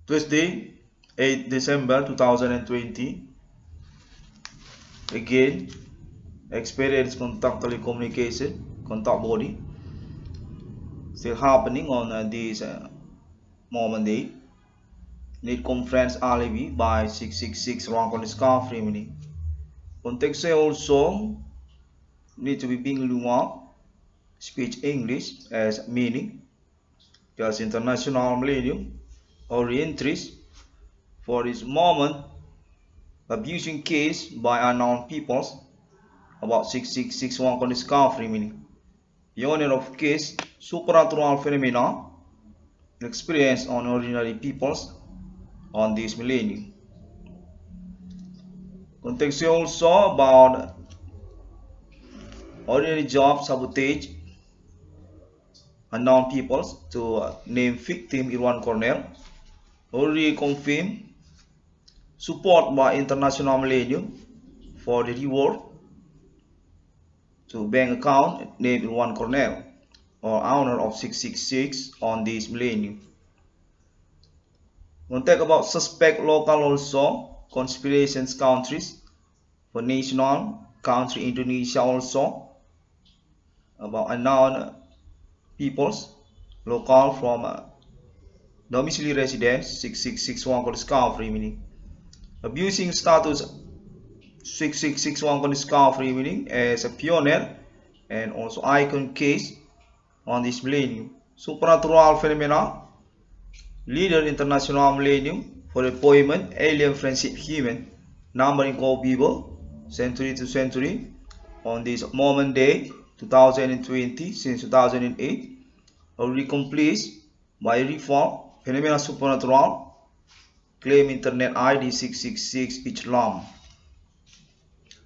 Tuesday, 8 December 2020. Again, experience contact telecommunication, contact body, still happening on this moment day. Need conference alibi by 666 rank on the scarf remaining. Context also need to be being luar, speech English as meaning, just international millennium or re-entries for this moment. Abusing case by unknown peoples about 6661 on the scarf remaining. The owner of case supernatural phenomena experienced on ordinary peoples on this millennium. Context also about ordinary job sabotage, unknown peoples to name victim Irwan Cornell, already confirmed, support by international millennium for the reward to bank account named Irwan Cornell or owner of 666 on this millennium. We'll talk about suspect local also, conspirations countries for national country Indonesia also, about unknown peoples local from domiciliary residence 6661 discovery meaning. Abusing status 6661 discovery meaning as a pioneer and also icon case on this millennium. Supernatural phenomena, leader international millennium for appointment, alien friendship human, numbering of people, century to century, on this moment day, 2020, since 2008, already complete by reform, phenomena supernatural, claim internet ID 666 each lam.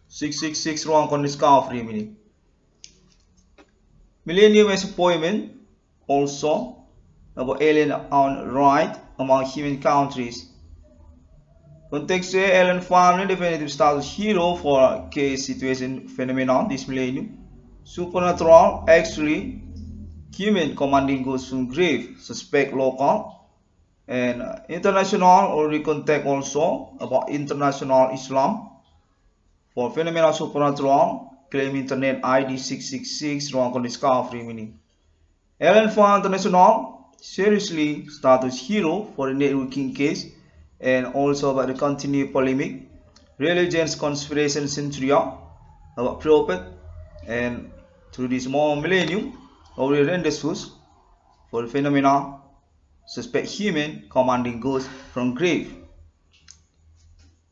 666 wrong on discovery meaning. Millennium as appointment also about alien on right among human countries. Context alien family definitive status hero for case situation phenomenon this millennium. Supernatural actually human commanding goes from grave suspect local and international already contact also about international Islam for phenomena supernatural claim internet ID 666 wrong on discovery meaning. Alien for international seriously status hero for the networking case and also about the continued polemic religions conspiration centuria about prophet and through this more millennium already renders for the phenomena suspect human commanding ghost from grave.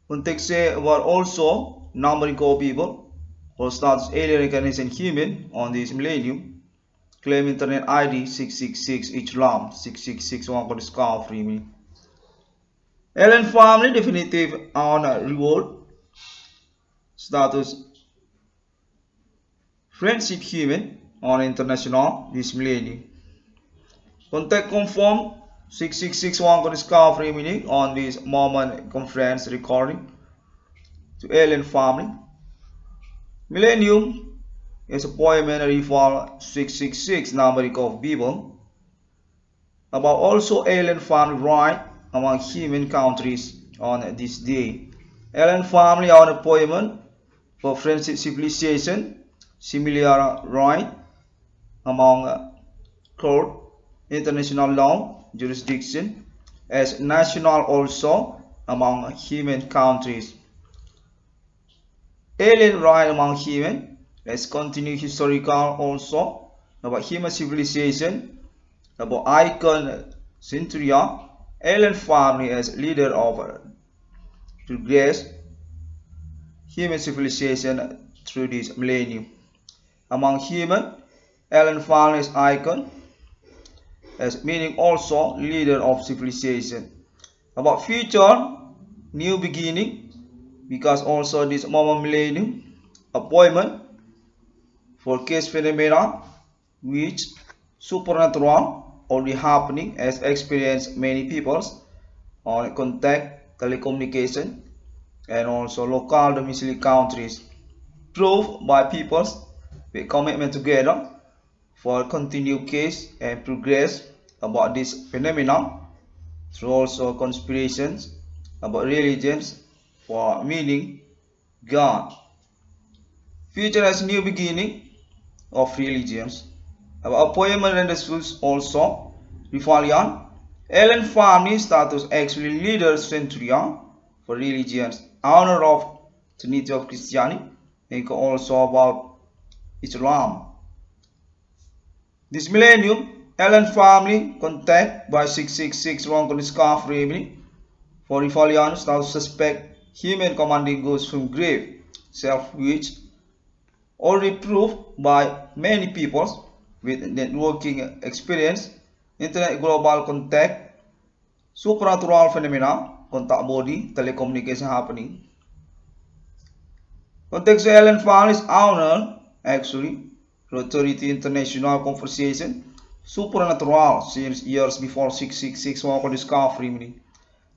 Context about also numbering of people for status alien recognition human on this millennium claim internet ID 666 each lam 666 one for discovery me. Alien family definitive on reward status friendship human on international this millennium. Contact confirm 6661 for discovery meaning on this moment conference recording to alien family. Millennium is appointment reform 666 number of people about also alien family right among human countries on this day. Alien family on appointment for friendship civilization similar right among court international law jurisdiction as national also among human countries. Alien right among human as continued historical also about human civilization about icon centuria alien family as leader of progress human civilization through this millennium. Among human, alien family as icon as meaning also leader of civilization. About future new beginning because also this moment millennium appointment for case phenomena which supernatural already happening as experienced many peoples on contact telecommunication and also local domiciliary countries proved by peoples with commitment together for continued case and progress about this phenomenon through also conspirations about religions for meaning God. Future as new beginning of religions. About appointment and schools also. Rifalian. Allen family status actually leader centuria for religions. Honor of Trinity of Christianity. And also about Islam. This millennium, Allen family contact by 666 wrong scarf remedy. For Rifalians now suspect human commanding goes from grave, self-which already proved by many people with networking experience, internet global contact, supernatural phenomena, contact body, telecommunication happening. Context Allen family is honored actually authority international conversation supernatural since years before 666 Walker discovery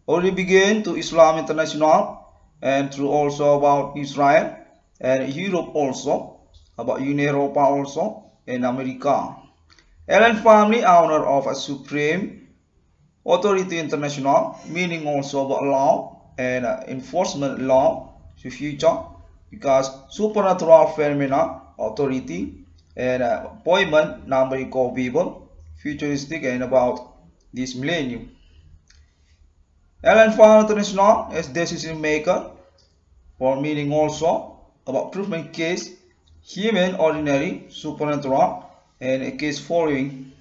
already began to Islam international and through also about Israel and Europe also about Europa also and America. Allen family honor of a supreme authority international meaning also about law and enforcement law to future because supernatural phenomena authority and appointment number of people futuristic and about this millennium. Allen found international as decision maker for meaning also about proofment case human ordinary supernatural and a case following.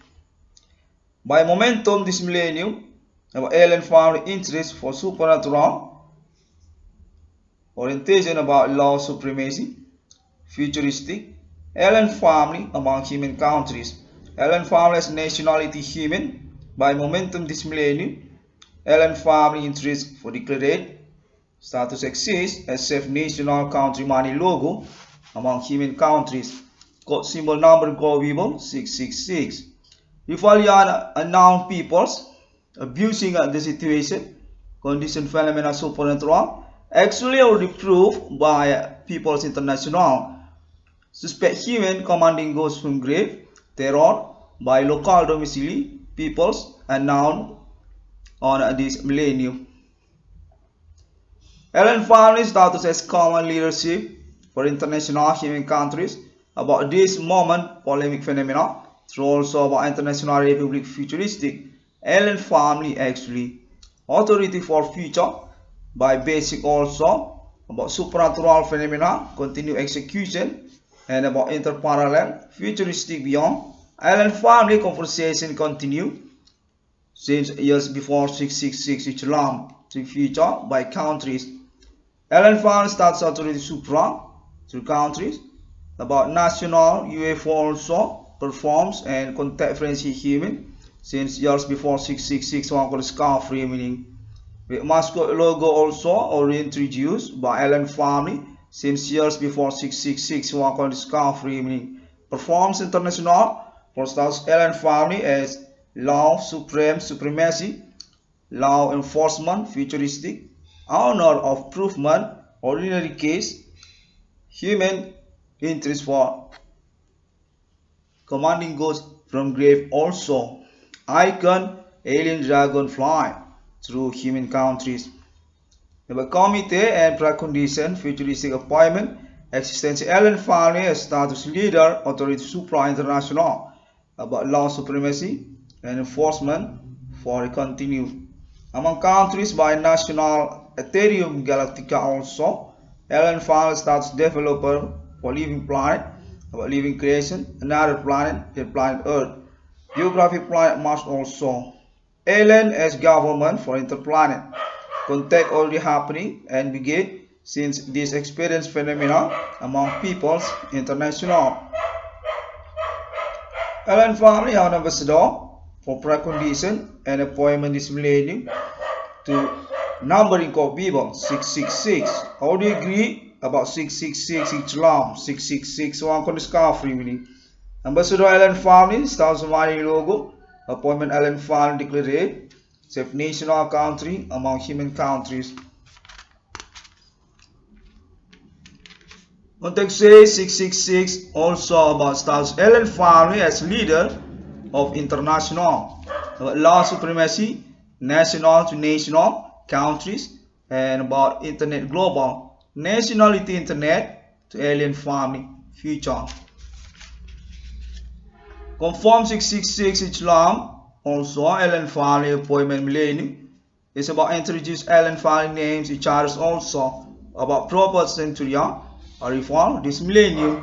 By momentum this millennium about Allen found interest for supernatural orientation about law supremacy futuristic Allen family among human countries. Allen family as nationality human. By momentum this millennium, Allen family interest for declared status exists as safe national country money logo among human countries. Code symbol number global 666. Rifalian unknown peoples abusing the situation, condition phenomena supernatural, actually already proved by People's International. Suspect human commanding goes from grave, terror by local domicile peoples unknown on this millennium. Allen family status as common leadership for international human countries about this moment polemic phenomena through also about international republic futuristic. Allen family actually authority for future by basic also about supernatural phenomena continue execution and about interparallel futuristic beyond. Allen family conversation continue since years before 666 Islam to future by countries. Allen family starts authority supra through countries about national UFO also performs and contact frenzy human since years before 666 one scarf meaning with mascot logo also already introduced by Allen family since years before 666 one scarf meaning performs international for stars Allen family as law supremacy law enforcement futuristic honor of proofment ordinary case human interest for commanding goes from grave also icon alien dragonfly through human countries. The committee and precondition futuristic appointment existence Allen family as status leader authority supra international about law supremacy and enforcement for continue among countries by national Ethereum Galactica also Allen family status developer for living planet about living creation another planet the planet Earth geographic planet Mars also Allen as government for interplanet contact already happening and begin since this experience phenomena among peoples international. Allen family are ambassador for precondition and appointment this millennium to numbering of people 666. How do you agree about 666 Islam 666 one con discovery meaning ambassador Allen family stars money logo appointment Allen family declared safe national country among human countries. Context says 666 also about stars Allen family as leader of international law supremacy national to national countries, and about internet global, nationality internet to alien family future. Conform 666 Islam, also alien family appointment millennium, is about introduce alien family names, each others also about proper centuria or reform this millennium.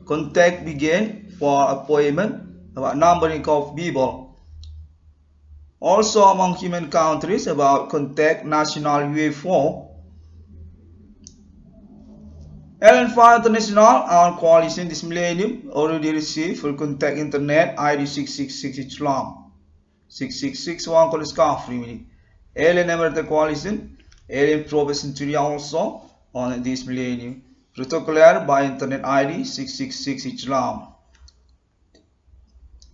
Contact begin for appointment about numbering of people. Also among human countries about contact national UFO. Alien Family International and coalition this millennium already received for contact internet ID 666 Islam. 666 one call free. Alien American coalition, alien probe centuria also on this millennium. Protocol by internet ID 666 Islam.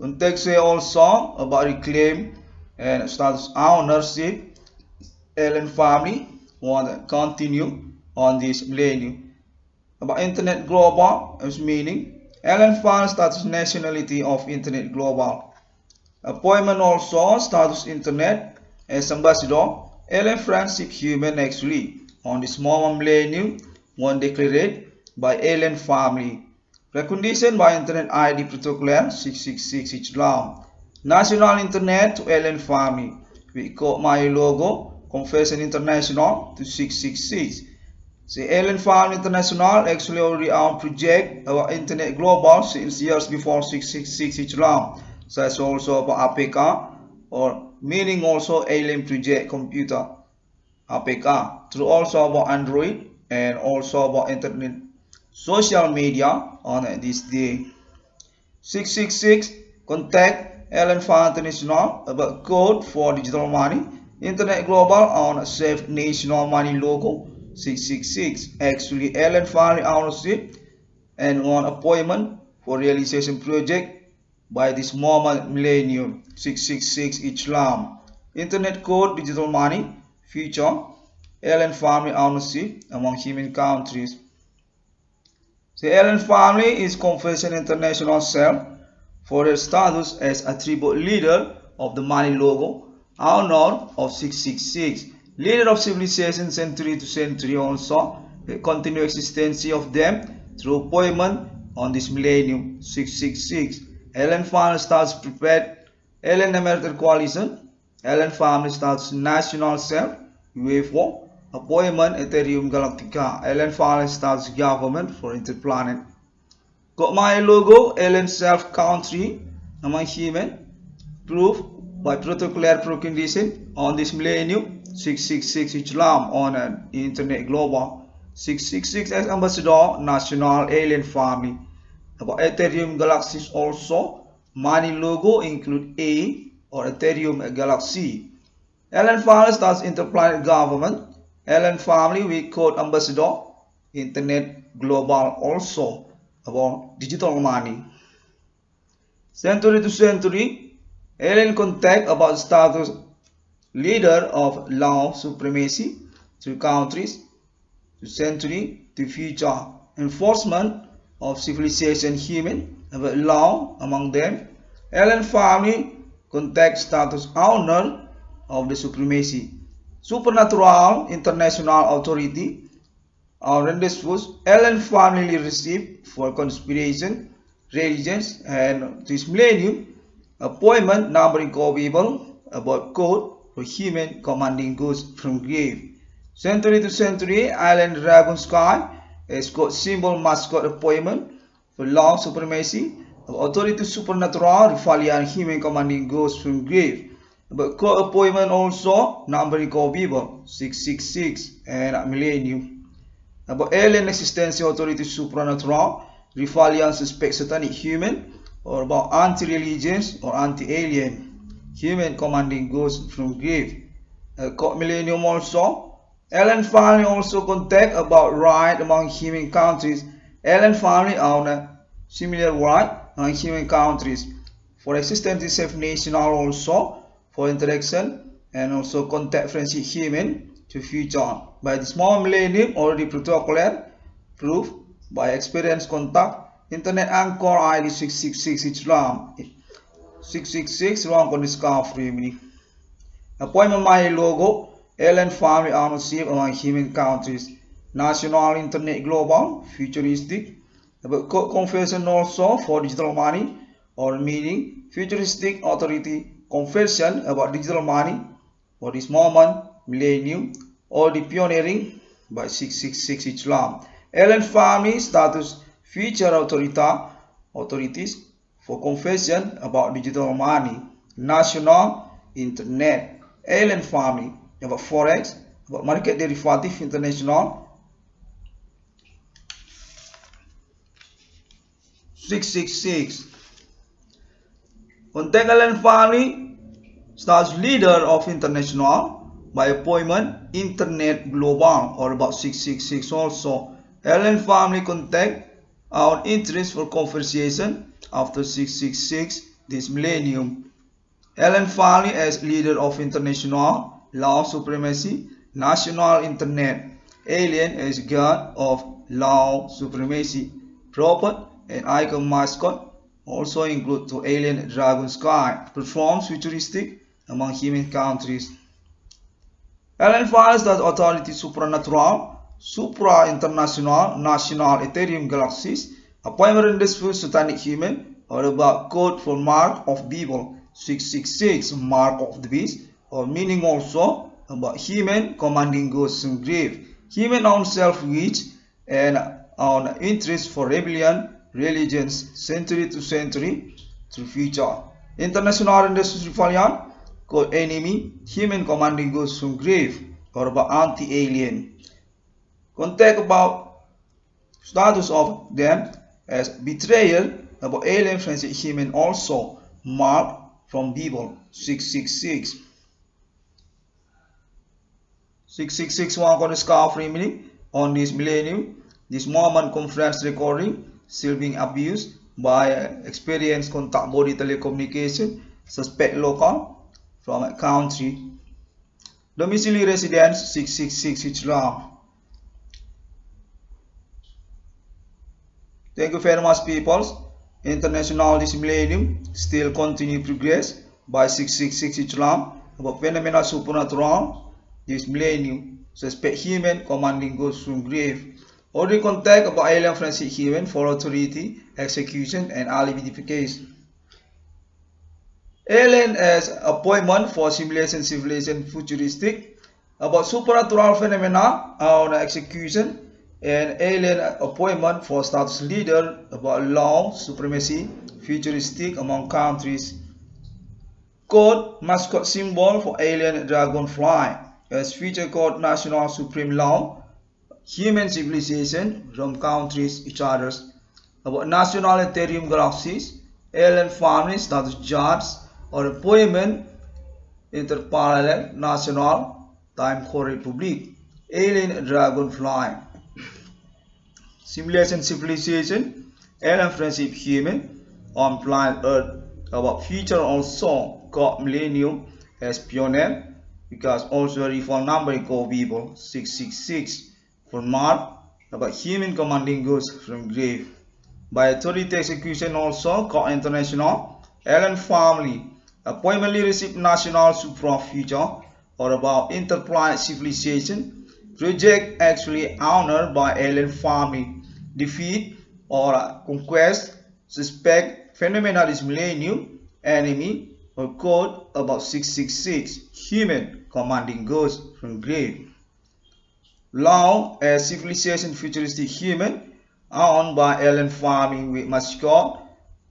Context also about reclaim and status ownership. Alien family want to continue on this millennium. About internet global as meaning alien family status nationality of internet global. Appointment also status internet as ambassador. Alien friendship human actually on this moment millennium one declared by alien family. Precondition by internet ID protocol 666 Islam. National internet to alien family. We got my logo Confession International to 666. The Alien Family International actually already on project about internet global since years before 666 Islam. So that's also about APK or meaning also alien project computer APK. Through also about Android and also about internet social media on this day. 666 contact Alien Family International about code for digital money. Internet global on safe national money logo. 666 actually alien family ownership and on appointment for realization project by this moment millennium. 666 Islam. Internet code digital money future alien family ownership among human countries. The alien family is Confession International cell for their status as attribute leader of the money logo, honor of 666. Leader of civilization century to century also, the continued existence of them through appointment on this millennium. 666. Alien family starts prepared. Alien American coalition. Alien family starts national self. UFO. Appointment Ethereum Galactica. Alien family starts government for interplanet. Got my logo. Alien self country among human. Proof by protocol precondition on this millennium. 666 Islam on an internet global. 666 as ambassador national alien family. About Ethereum galaxies also. Money logo include A or Ethereum galaxy. Alien family starts interplanet government. Alien family we code ambassador. Internet global also. About digital money. Century to century. Alien contact about status leader of law supremacy to countries to century to future enforcement of civilization human about law among them. Alien family contact status owner of the supremacy. Supernatural international authority or rendezvous. Alien family received for conspiration religions and this millennium appointment numbering of people about code for human commanding goods from grave. Century to century, Island Dragon Sky is got symbol mascot appointment for law supremacy of authority supernatural Rifalian human commanding goods from grave. But code appointment also numbering of people 666 and millennium. About alien existence authority supernatural Rifalian suspect satanic human or about anti-religions or anti-alien. Human commanding goods from grave. Millennium also. Alien family also contact about right among human countries. Alien family own a similar right among human countries. For existence safe national also. For interaction and also contact friendship human to future. By the small millennium already protocol proof by experience contact. Internet anchor ID 666 Islam. 666 wrong on discovery. Appointment my logo, alien family ownership among human countries, national, internet, global, futuristic. Confession also for digital money or meaning futuristic authority confession about digital money for this moment, millennium, or the pioneering by 666 Islam. Alien family status future authorities for confession about digital money, national, internet, alien family, about forex, about market derivative international, 666. Contact alien family starts leader of international by appointment internet global or about 666 also. Alien family contact our interest for conversation after 666 this millennium. Alien family as leader of international law supremacy, national internet. Alien as god of law supremacy. Prophet and icon mascot also include to alien dragon sky. Performs futuristic among human countries. Alien files that authority supranatural, supra-international, national Ethereum galaxies, appointment in this first satanic human, or about code for mark of devil, 666 mark of the beast, or meaning also about human commanding ghosts and grave, human own self-reach and on interest for rebellion, religions, century to century, to future. International industry rebellion, called enemy, human commanding ghosts from grave, or about anti-alien. Contact about status of them as betrayal, about alien friendship human also, mark from Bible, 666. 666 one on the scarf remaining on this millennium. This moment conference recording still being abused by experienced contact body telecommunication, suspect local from a country. Domicile residence 666 Islam. Thank you very much, people. International this millennium still continue progress by 666 Islam about phenomena supernatural this millennium. Suspect human commanding ghosts from grave. Already contact about alien friendship human for authority, execution, and alibidification. Alien as appointment for simulation civilization futuristic about supernatural phenomena on execution, and alien appointment for status leader about law supremacy futuristic among countries. Code mascot symbol for alien dragonfly as future code national supreme law human civilization from countries each others. About national Ethereum galaxies, alien families status judges or appointment interparallel national time core republic, alien dragonfly. Simulation civilization, alien friendship human on planet Earth. About future also called millennium as pioneer because also reform number called people 666 for mark about human commanding ghosts from grave. By authority execution also called international alien family. Appointmently received national supra future or about interplanet civilization. Project actually honored by alien family. Defeat or conquest, suspect, phenomena this millennium, enemy or code about 666, human commanding ghosts from grave. Law as civilization futuristic human, owned by alien family with mascot,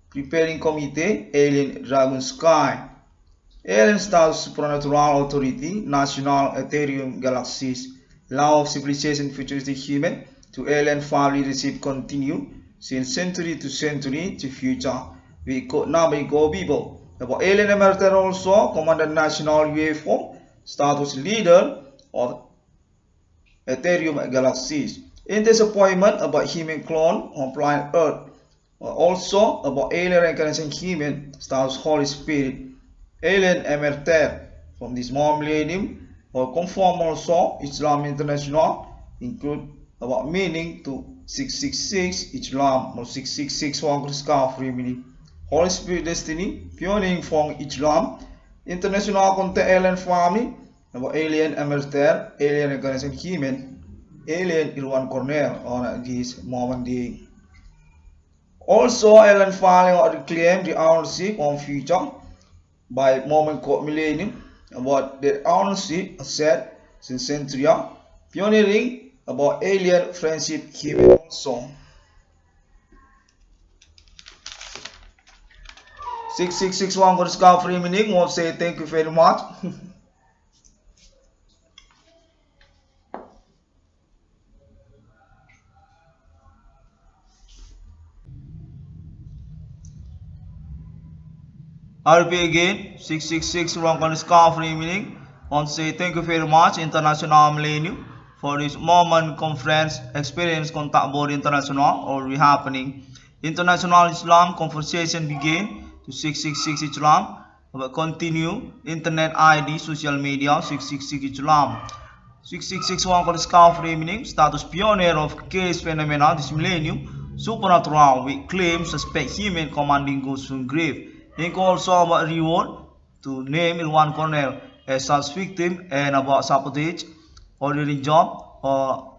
preparing committee, alien dragon sky. Alien status supernatural authority, national Ethereum galaxies. Law of civilization futuristic human to alien family receive continue since century to future. We code number go people. About alien emerger also commander national UFO status leader of Ethereum galaxies. In this appointment about human clone on planet Earth. Also about alien reincarnation human status Holy Spirit. Alien emerger from this millennium or conform also Islam International include about meaning to 666 Islam or 666 Wangkar Scarf Remini. Holy Spirit destiny pioneering from Islam International contact alien family, about alien emerger, alien organization human, alien Irwan Cornell on this moment day. Also, alien family reclaim the ownership on future by moment called millennium, about the ownership set since century, pioneering about alien friendship human also. 6661 for discovery meaning. Want to say thank you very much. I'll repeat again. 6661 for discovery meaning. Want to say thank you very much International Millennium for this moment conference experience contact board international or happening. International Islam conversation begin to 666 Islam. Continue internet ID social media 666 Islam. 6661 for discovery meaning status pioneer of case phenomena this millennium supernatural with claims suspect human commanding ghosts from grave. Think also about reward to name Irwan Cornell as such victim and about sabotage, ordinary job or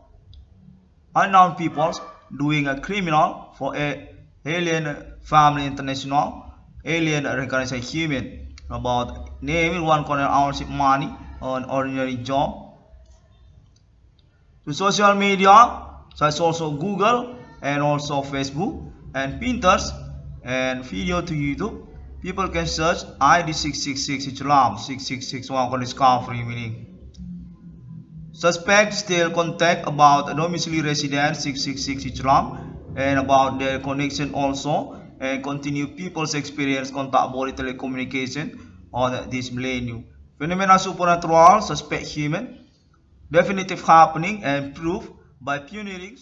unknown peoples doing a criminal for a alien family international, alien recognized human about name Irwan Cornell ownership money on ordinary job. To social media such as also Google and also Facebook and Pinterest and video to YouTube. People can search ID 666 Islam 6661 for discovery meaning. Suspect still contact about domicile resident 666 Islam and about their connection also and continue people's experience contact body telecommunication on this millennium. Phenomena supernatural, suspect human, definitive happening and proof by pioneering